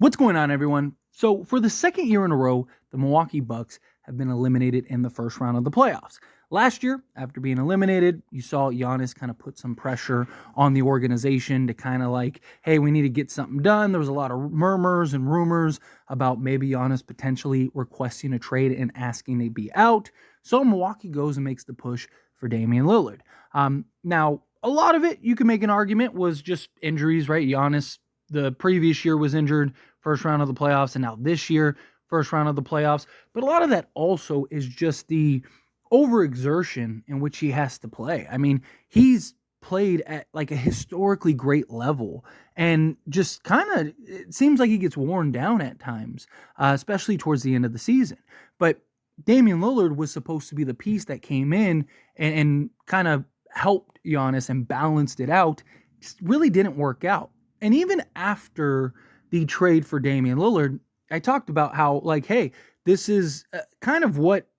What's going on, everyone? So, for the second year in a row, the Milwaukee Bucks have been eliminated in the first round of the playoffs. Last year, after being eliminated, you saw Giannis kind of put some pressure on the organization to kind of like, hey, we need to get something done. There was a lot of murmurs and rumors about maybe Giannis potentially requesting a trade and asking to be out. So, Milwaukee goes and makes the push for Damian Lillard. Now, a lot of it, you can make an argument, was just injuries, right? Giannis, the previous year, was injured first round of the playoffs, and now this year, first round of the playoffs. But a lot of that also is just the overexertion in which he has to play. I mean, he's played at like a historically great level, and just kind of, it seems like he gets worn down at times, especially towards the end of the season. But Damian Lillard was supposed to be the piece that came in and kind of helped Giannis and balanced it out. Just really didn't work out. And even after the trade for Damian Lillard, I talked about how, like, hey, this is kind of what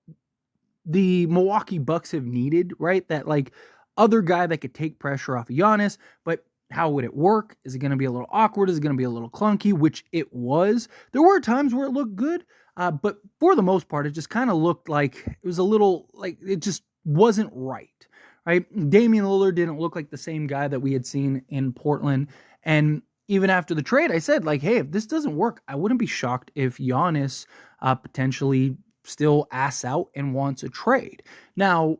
the Milwaukee Bucks have needed, right? That, like, other guy that could take pressure off of Giannis, but how would it work? Is it going to be a little awkward? Is it going to be a little clunky? Which it was. There were times where it looked good, but for the most part, it just kind of looked like it was a little, like, it just wasn't right, right? Damian Lillard didn't look like the same guy that we had seen in Portland. And even after the trade, I said, like, hey, if this doesn't work, I wouldn't be shocked if Giannis potentially still asks out and wants a trade. Now,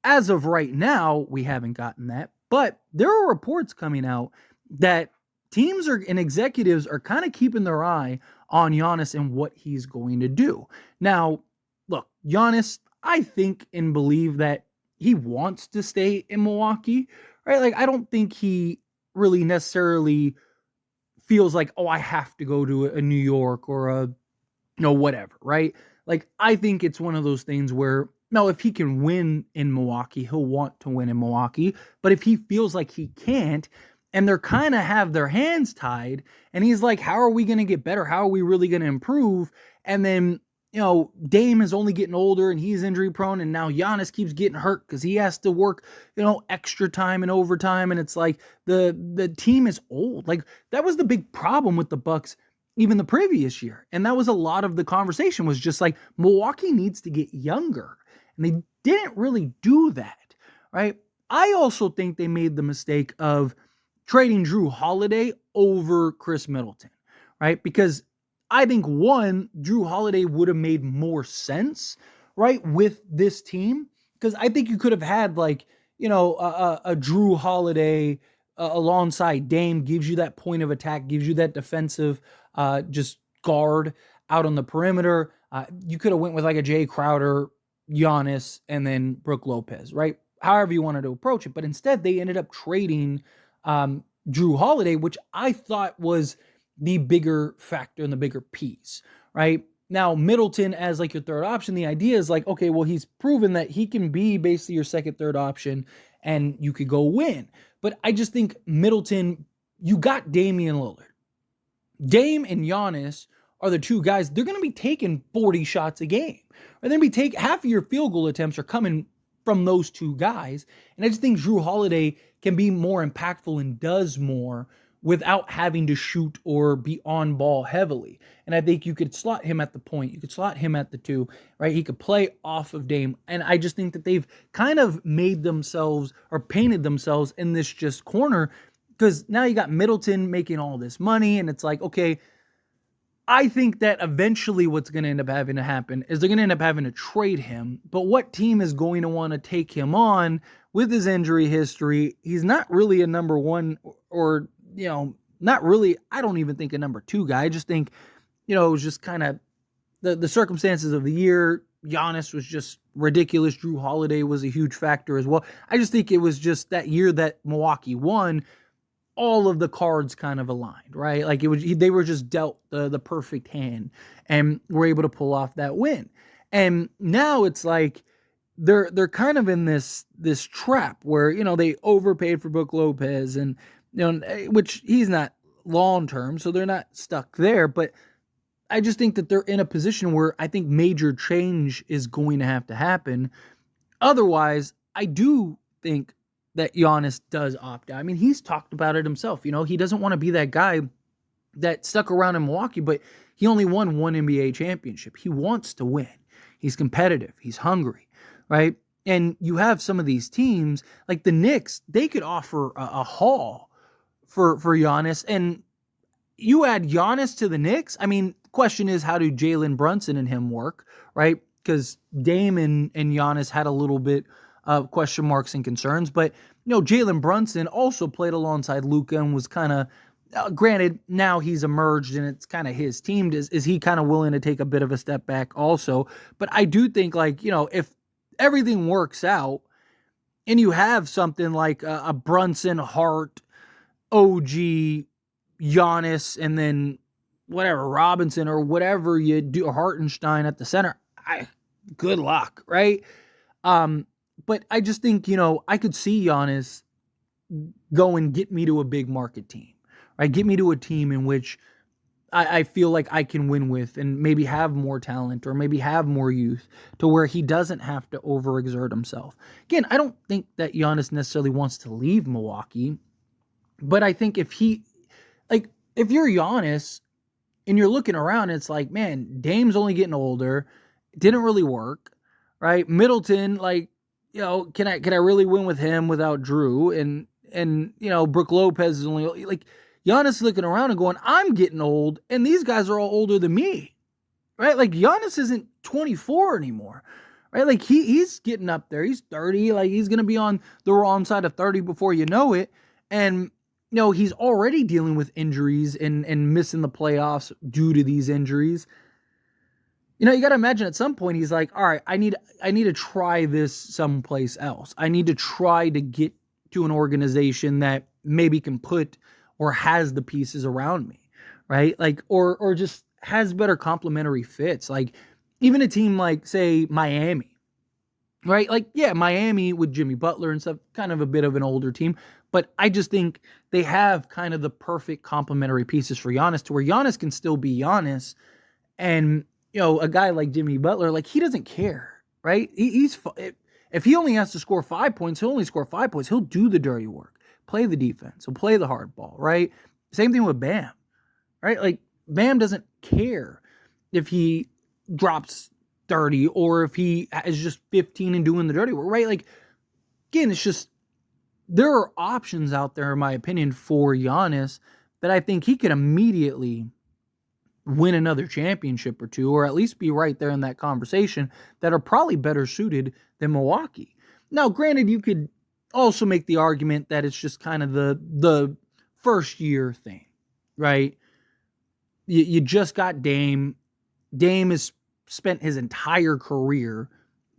as of right now, we haven't gotten that, but there are reports coming out that teams and executives are kind of keeping their eye on Giannis and what he's going to do. Now, look, Giannis, I think and believe that he wants to stay in Milwaukee, right? Like, I don't think he really necessarily feels like, oh, I have to go to a New York or a, whatever, right? Like, I think it's one of those things where, no, if he can win in Milwaukee, he'll want to win in Milwaukee. But if he feels like he can't, and they're kind of have their hands tied, and he's like, how are we going to get better? How are we really going to improve? And then, Dame is only getting older and he's injury prone, and now Giannis keeps getting hurt because he has to work, extra time and overtime, and it's like the team is old. Like, that was the big problem with the Bucks even the previous year, and that was a lot of the conversation, was just like, Milwaukee needs to get younger, and they didn't really do that, right? I also think they made the mistake of trading Drew Holiday over Chris Middleton, right? Because I think, one, Drew Holiday would have made more sense, right, with this team. Because I think you could have had, like, a Drew Holiday alongside Dame, gives you that point of attack, gives you that defensive just guard out on the perimeter. You could have went with like a Jay Crowder, Giannis, and then Brook Lopez, right? However you wanted to approach it. But instead, they ended up trading Drew Holiday, which I thought was the bigger factor and the bigger piece, right? Now, Middleton as like your third option, the idea is like, okay, well, he's proven that he can be basically your second, third option, and you could go win. But I just think Middleton, you got Damian Lillard. Dame and Giannis are the two guys, they're going to be taking 40 shots a game. Or they're going to be half of your field goal attempts are coming from those two guys. And I just think Drew Holiday can be more impactful and does more without having to shoot or be on ball heavily. And I think you could slot him at the point. You could slot him at the two, right? He could play off of Dame. And I just think that they've kind of made themselves or painted themselves in this just corner, because now you got Middleton making all this money, and it's like, okay, I think that eventually what's going to end up having to happen is they're going to end up having to trade him. But what team is going to want to take him on with his injury history? He's not really a number one, or not really, I don't even think a number two guy. I just think, it was just kind of the circumstances of the year. Giannis was just ridiculous. Drew Holiday was a huge factor as well. I just think it was just that year that Milwaukee won, all of the cards kind of aligned, right? Like, they were just dealt the perfect hand and were able to pull off that win. And now it's like they're kind of in this trap where, they overpaid for Brook Lopez, and which he's not long term, so they're not stuck there. But I just think that they're in a position where I think major change is going to have to happen. Otherwise, I do think that Giannis does opt out. I mean, he's talked about it himself. He doesn't want to be that guy that stuck around in Milwaukee, but he only won one NBA championship. He wants to win. He's competitive. He's hungry, right? And you have some of these teams, like the Knicks, they could offer a haul for Giannis. And you add Giannis to the Knicks, I mean, the question is, how do Jalen Brunson and him work, right? Because Dame and Giannis had a little bit of question marks and concerns. But, Jalen Brunson also played alongside Luka and was kind of, granted, now he's emerged and it's kind of his team. Is he kind of willing to take a bit of a step back also? But I do think, if everything works out and you have something like a Brunson, Hart, OG, Giannis, and then whatever, Robinson or whatever you do, Hartenstein at the center, good luck, right? But I just think, I could see Giannis go and get me to a big market team, right? Get me to a team in which I feel like I can win with and maybe have more talent or maybe have more youth to where he doesn't have to overexert himself. Again, I don't think that Giannis necessarily wants to leave Milwaukee, but I think if you're Giannis and you're looking around, it's like, man, Dame's only getting older. It didn't really work, right? Middleton, can I really win with him without Drew? And Brook Lopez is only Giannis is looking around and going, I'm getting old, and these guys are all older than me, right? Giannis isn't 24 anymore, right? He's getting up there. He's 30. He's going to be on the wrong side of 30 before you know it. And, he's already dealing with injuries and missing the playoffs due to these injuries. You got to imagine at some point he's like, all right, I need to try this someplace else. I need to try to get to an organization that maybe can put or has the pieces around me, right? Or just has better complementary fits. Even a team like, say, Miami, right? Miami with Jimmy Butler and stuff, kind of a bit of an older team, but I just think they have kind of the perfect complementary pieces for Giannis to where Giannis can still be Giannis. And, a guy like Jimmy Butler, he doesn't care, right? If he only has to score 5 points, he'll only score 5 points. He'll do the dirty work. Play the defense. He'll play the hard ball, right? Same thing with Bam, right? Bam doesn't care if he drops 30 or if he is just 15 and doing the dirty work, right? Again, it's just, there are options out there, in my opinion, for Giannis that I think he could immediately win another championship or two, or at least be right there in that conversation, that are probably better suited than Milwaukee. Now, granted, you could also make the argument that it's just kind of the first year thing, right? You just got Dame. Dame has spent his entire career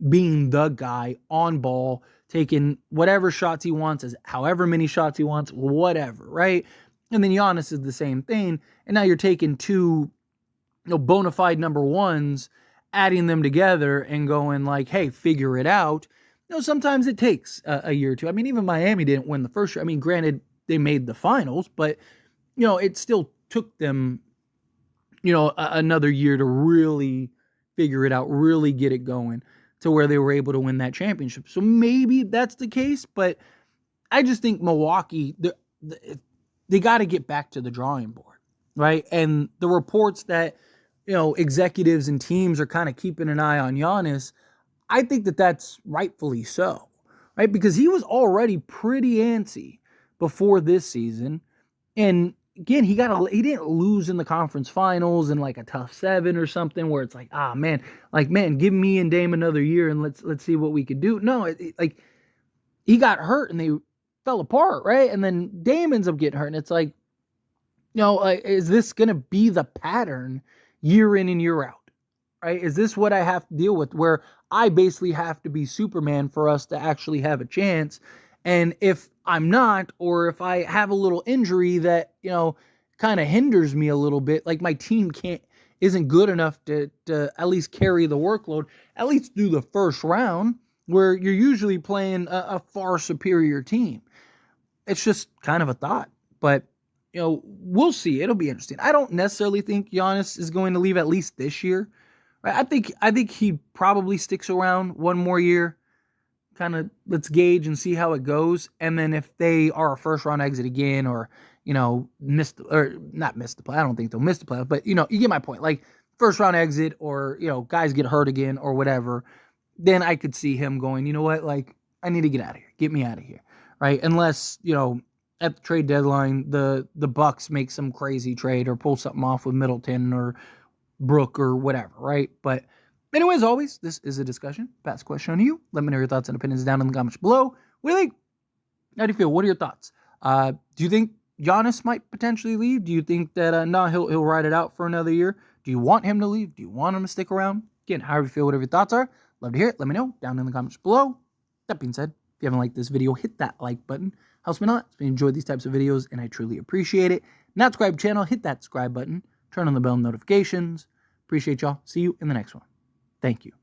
being the guy on ball, taking whatever shots he wants, as however many shots he wants, whatever, right? And then Giannis is the same thing. And now you're taking two bona fide number ones, adding them together and going hey, figure it out. Sometimes it takes a year or two. I mean, even Miami didn't win the first year. I mean, granted, they made the finals, but, it still took them, another year to really figure it out, really get it going to where they were able to win that championship. So maybe that's the case, but I just think Milwaukee, they got to get back to the drawing board, right? And the reports that, executives and teams are kind of keeping an eye on Giannis, I think that that's rightfully so, right? Because he was already pretty antsy before this season. And again, he didn't lose in the conference finals in a tough 7 or something where it's man, give me and Dame another year and let's see what we could do. No, he got hurt and they fell apart, right? And then Dame ends up getting hurt and it's is this going to be the pattern year in and year out? Right? Is this what I have to deal with, where I basically have to be Superman for us to actually have a chance? And if I'm not, or if I have a little injury that, kind of hinders me a little bit, my team isn't good enough to at least carry the workload, at least do the first round, where you're usually playing a far superior team. It's just kind of a thought, but we'll see. It'll be interesting. I don't necessarily think Giannis is going to leave at least this year. I think he probably sticks around one more year, kind of let's gauge and see how it goes. And then if they are a first round exit again, or not miss the play. I don't think they'll miss the play, but you get my point. Like first round exit, or guys get hurt again or whatever, then I could see him going, you know what, like I need to get out of here. Get me out of here, right? Unless at the trade deadline the Bucks make some crazy trade or pull something off with Middleton or Brook or whatever, right? But anyway, as always, this is a discussion. Pass the question on to you. Let me know your thoughts and opinions down in the comments below. What do you think? How do you feel? What are your thoughts? Do you think Giannis might potentially leave? Do you think that he'll ride it out for another year? Do you want him to leave? Do you want him to stick around? Again, however you feel, whatever your thoughts are, love to hear it. Let me know down in the comments below. That being said, if you haven't liked this video, hit that like button. Helps me a lot. We enjoy these types of videos, and I truly appreciate it. Not subscribe channel, hit that subscribe button. Turn on the bell notifications. Appreciate y'all. See you in the next one. Thank you.